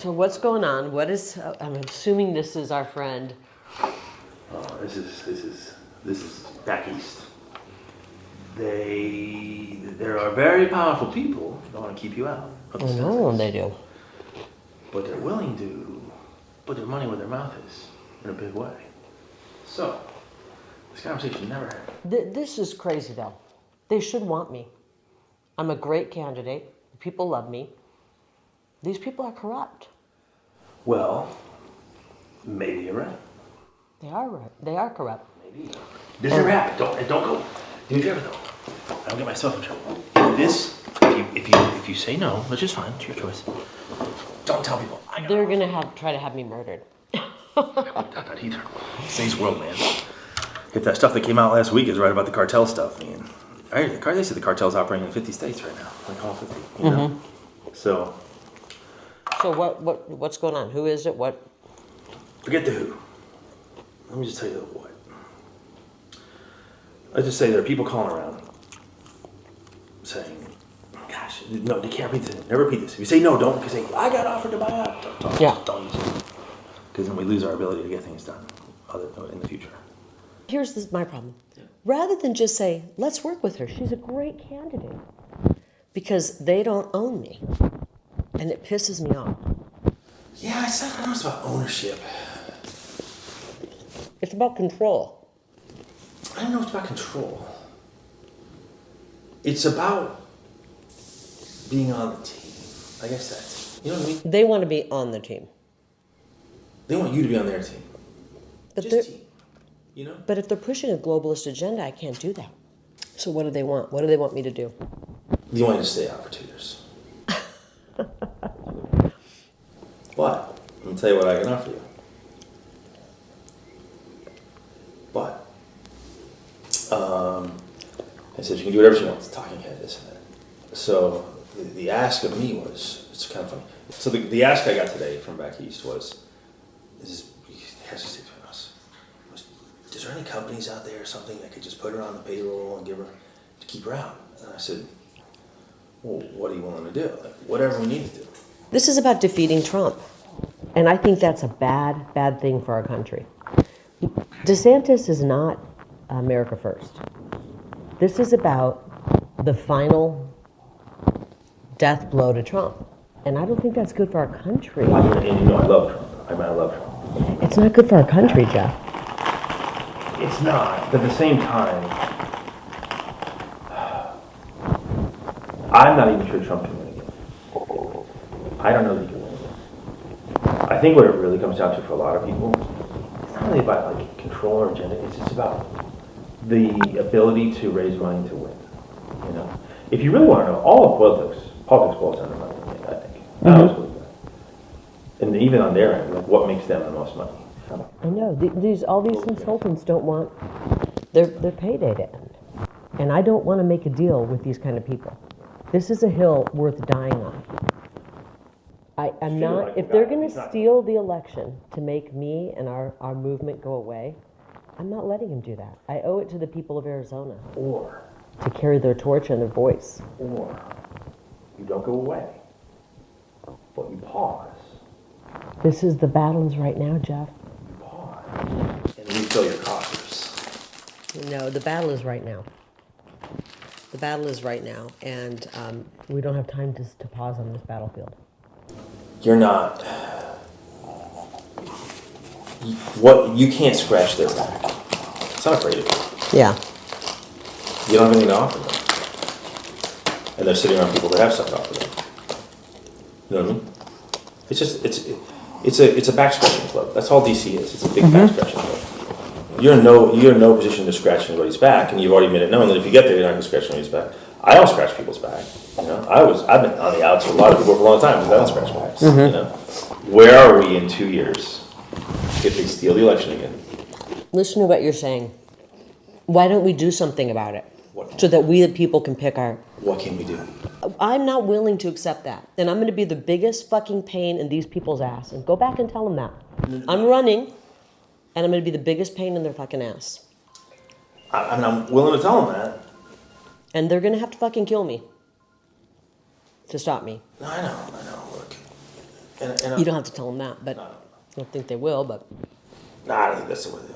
So what's going on? What is? I'm assuming this is our friend. This is back east. There are very powerful people that want to keep you out. I know they do. But they're willing to put their money where their mouth is in a big way. So, this conversation never happened. This is crazy, though. They should want me. I'm a great candidate. People love me. These people are corrupt. Well, maybe you're right. They are right. They are corrupt. Maybe. This is a wrap. Don't go. Do me a favor, though. I don't get myself in trouble. If you say no, which is fine, it's your choice. Don't tell people. They're gonna try to have me murdered. I wouldn't doubt that either. It's today's world, man. If that stuff that came out last week is right about the cartel stuff, man. They said the cartel's operating in 50 states right now, like all 50. You know? So what's going on? Who is it? What? Forget the who. Let me just tell you the what. Let's just say there are people calling around saying, gosh, no, they can't repeat this. Never repeat this. If you say no, don't. Because say, I got offered to buy out. Don't use it. Because then we lose our ability to get things done in the future. Here's my problem. Yeah. Rather than just say, let's work with her. She's a great candidate. Because they don't own me. And it pisses me off. Yeah, it's not almost about ownership. It's about control. I don't know if it's about control. It's about being on the team. I guess that's it. You know what I mean? They want to be on the team. They want you to be on their team. But just team. You know? But if they're pushing a globalist agenda, I can't do that. So what do they want? What do they want me to do? They want you to stay out for 2 years. But, let me tell you what I can offer you. But, I said, you can do whatever she wants, talking head, this and that. So, the ask of me was, it's kind of funny. So, the ask I got today from back east was, it has to stay between us. Is there any companies out there or something that could just put her on the payroll and to keep her out? And I said, well, what are you willing to do? Like, whatever we need to do. This is about defeating Trump. And I think that's a bad thing for our country. DeSantis is not America first. This is about the final death blow to Trump. And I don't think that's good for our country. And you know I love Trump. I love Trump. It's not good for our country, Jeff. It's not. But at the same time, I'm not even sure Trump can win again. I don't know that he can win again. I think what it really comes down to for a lot of people, it's not really about like control or agenda. It's just about the ability to raise money to win. You know, if you really want to know, all of politics boils down to money. I think. I always believe that. And even on their end, like what makes them the most money? I know all these consultants don't want their payday to end, and I don't want to make a deal with these kind of people. This is a hill worth dying on. I'm not. If they're going to steal the election to make me and our movement go away, I'm not letting them do that. I owe it to the people of Arizona. Or to carry their torch and their voice. Or you don't go away, but you pause. This is the battle is right now, Jeff. You pause and refill your coffers. No, the battle is right now. The battle is right now, and we don't have time to pause on this battlefield. You're not. You can't scratch their back. It's not afraid of you. Yeah. You don't have anything to offer them, and they're sitting around people that have stuff to offer them. You know what I mean? It's just it's a back scratching club. That's all DC is. It's a big back scratching club. You're in no position to scratch anybody's back, and you've already made it known that if you get there, you're not going to scratch anybody's back. I don't scratch people's back. You know, I've been on the outs with a lot of people for a long time because I don't scratch backs. You know, where are we in 2 years if they steal the election again? Listen to what you're saying. Why don't we do something about it so that we the people can pick our... What can we do? I'm not willing to accept that. And I'm going to be the biggest fucking pain in these people's ass. And go back and tell them that. I'm running, and I'm going to be the biggest pain in their fucking ass. I'm willing to tell them that. And they're going to have to fucking kill me to stop me. I know. Look, And You don't have to tell them that, but No. I don't think they will. But Nah, I don't think that's the way they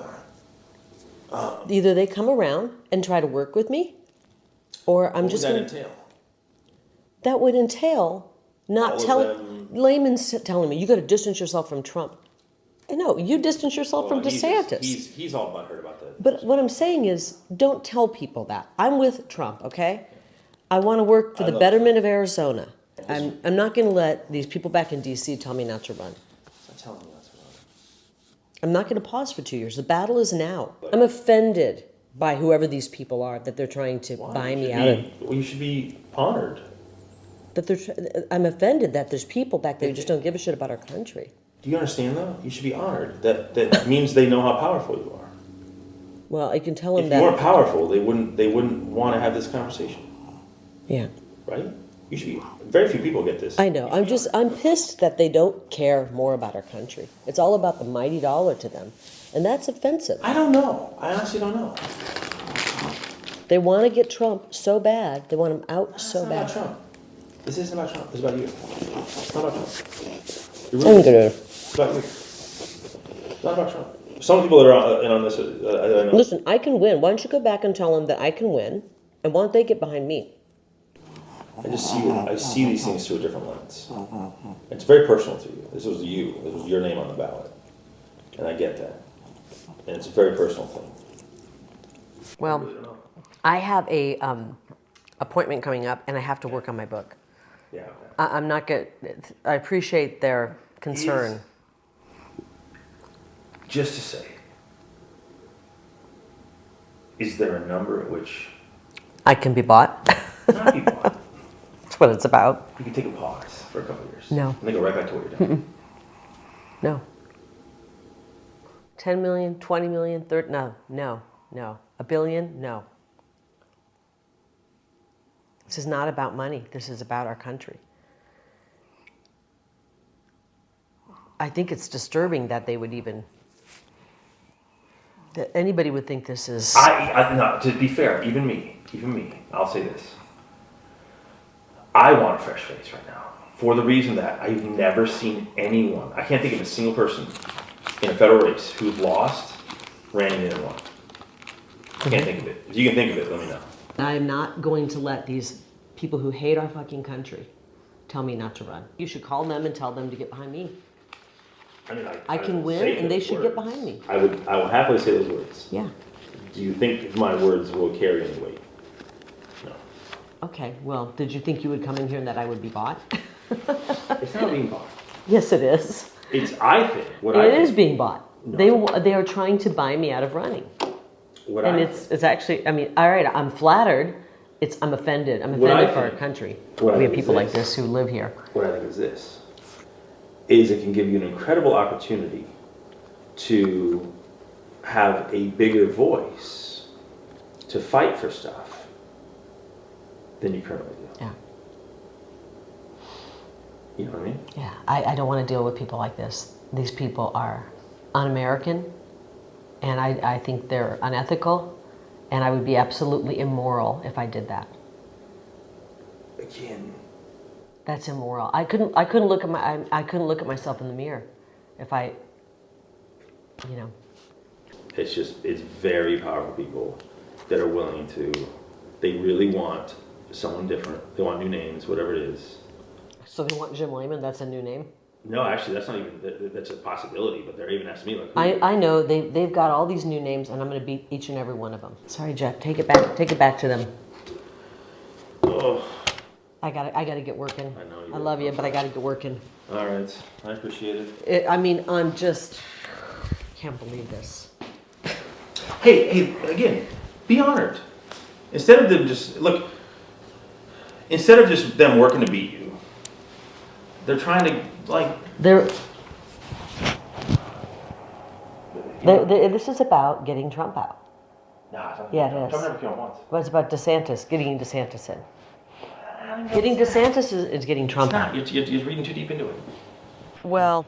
are. either they come around and try to work with me, or I'm What just would that going to... entail? That would entail not All of telling... them- Layman's telling me, you got to distance yourself from Trump. No, you distance yourself from DeSantis. He's all butthurt about that. But what I'm saying is, don't tell people that. I'm with Trump, okay? I want to work for I the love betterment Trump. of Arizona. I'm not going to let these people back in D.C. tell me not to run. I'm telling you that's what I'm not going to pause for 2 years. The battle is now. I'm offended by whoever these people are that they're trying to buy me out of. Well, you should be honored. I'm offended that there's people back there who just don't give a shit about our country. Do you understand though? You should be honored. That means they know how powerful you are. Well, I can tell them If that. you weren't powerful, they wouldn't want to have this conversation, Yeah. right? You should be. Very few people get this. I know. I'm pissed that they don't care more about our country. It's all about the mighty dollar to them. And that's offensive. I don't know. I honestly don't know. They want to get Trump so bad. They want him out It's so not bad. about Trump. This isn't about Trump. It's about you. It's not about Trump. I'm gonna. It's about you. It's not about Trump. Some people that are in on this, I know. Listen, I can win. Why don't you go back and tell them that I can win? And why don't they get behind me? I see these things through a different lens. It's very personal to you. This was you. This was your name on the ballot. And I get that. And it's a very personal thing. Well, I have a appointment coming up, and I have to work on my book. Yeah. Okay. I'm not good. I appreciate their concern. Just to say, is there a number at which I can be bought. not be bought? That's what it's about. You can take a pause for a couple of years. No. And then go right back to what you're doing. No. 10 million, 20 million, 30, no. A billion, no. This is not about money. This is about our country. I think it's disturbing that they would even, that anybody would think this is... No, to be fair, even me, I'll say this. I want a fresh face right now. For the reason that I've never seen anyone, I can't think of a single person in a federal race who lost, ran in and won. I can't think of it. If you can think of it, let me know. I'm not going to let these people who hate our fucking country tell me not to run. You should call them and tell them to get behind me. I mean, I can would win, say and they those should get words. behind me. I will happily say those words. Yeah. Do you think my words will carry any weight? No. Okay, well, did you think you would come in here and that I would be bought? It's not being bought. Yes, it is. It's, I think, It is being bought. No. They are trying to buy me out of running. What And I it's actually, I mean, all right, I'm flattered. I'm offended. I'm What I offended for our think- country. what I We have think is people like this. this who live here. What I think is this, is it can give you an incredible opportunity to have a bigger voice to fight for stuff than you currently do. Yeah. You know what I mean? Yeah, I don't want to deal with people like this. These people are un-American, and I think they're unethical, and I would be absolutely immoral if I did that. Again, That's immoral. I couldn't look at myself in the mirror if I, you know. it's very powerful people that are willing to, they really want someone different. They want new names, whatever it is. So they want Jim Lehman. That's a new name. No, actually, that's not even, that's a possibility, but they're even asking me, like, who- I know they've got all these new names, and I'm going to beat each and every one of them. Sorry, Jeff. Take it back to them. Oh, I gotta get working. I know you I do. love you, but I gotta get working. all right. I appreciate it. I'm just can't believe this. Hey, again, be honored. Instead of them just instead of just them working to beat you, they're trying to This is about getting Trump out. Nah, it's not. Yeah, it is. Trump never came out once. But it's about DeSantis, getting DeSantis in. Getting DeSantis is getting Trump It's out. not. You're reading too deep into it. Well,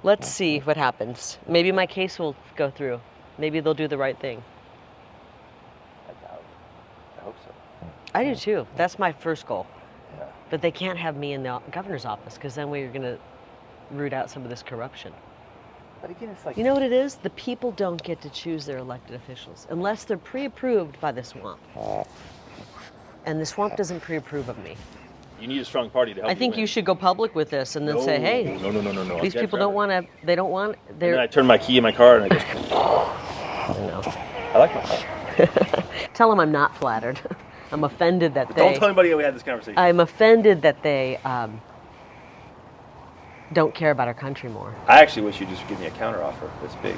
let's see what happens. Maybe my case will go through. Maybe they'll do the right thing. I hope so. I do too. That's my first goal. Yeah. But they can't have me in the governor's office because then we're going to root out some of this corruption. But again, it's like... You know what it is? The people don't get to choose their elected officials unless they're pre-approved by the swamp. And the swamp doesn't pre-approve of me. You need a strong party to help I think you should go public with this and then say, hey, no. these people don't want to, they don't want, And then I turn my key in my car and I just... I know. I like my car. Tell them I'm not flattered. I'm offended that Don't tell anybody we had this conversation. I'm offended that they don't care about our country more. I actually wish you'd just give me a counter offer that's big.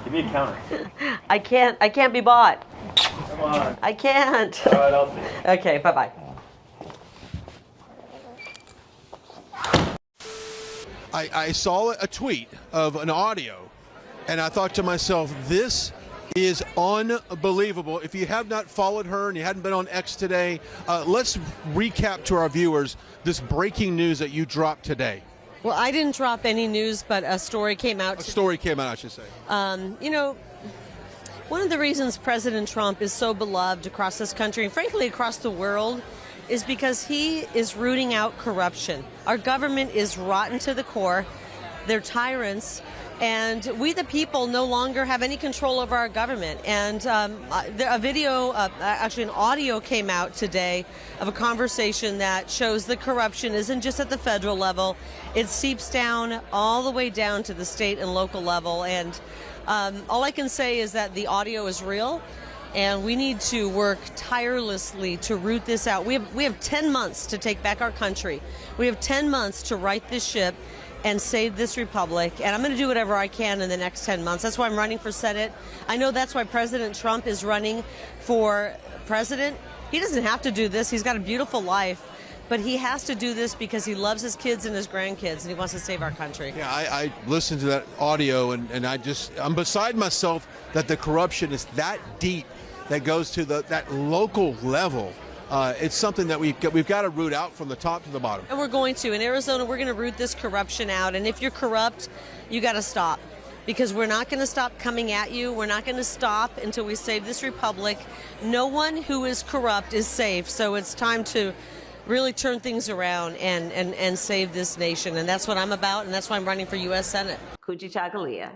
Give me a counter. I can't be bought. Come on. I can't. All right, I'll see you. Okay, bye-bye. I saw a tweet of an audio, and I thought to myself, this is unbelievable. If you have not followed her and you hadn't been on X today, let's recap to our viewers this breaking news that you dropped today. Well, I didn't drop any news, but a story came out. A story came out, I should say. You know, one of the reasons President Trump is so beloved across this country and frankly across the world is because he is rooting out corruption. Our government is rotten to the core. They're tyrants. And we, the people, no longer have any control over our government. And a video, actually an audio came out today of a conversation that shows the corruption isn't just at the federal level. It seeps down all the way down to the state and local level. And all I can say is that the audio is real. And we need to work tirelessly to root this out. We have 10 months to take back our country. We have 10 months to right this ship and save this republic. And I'm going to do whatever I can in the next 10 months. That's why I'm running for Senate. I know that's why President Trump is running for president. He doesn't have to do this. He's got a beautiful life. But he has to do this because he loves his kids and his grandkids, and he wants to save our country. Yeah, I listened to that audio, and I'm beside myself that the corruption is that deep that goes to that local level. It's something that we've got to root out from the top to the bottom. And we're going to. In Arizona, we're going to root this corruption out. And if you're corrupt, you got to stop. Because we're not going to stop coming at you. We're not going to stop until we save this republic. No one who is corrupt is safe. So it's time to really turn things around and save this nation. And that's what I'm about, and that's why I'm running for U.S. Senate. Kujichagulia.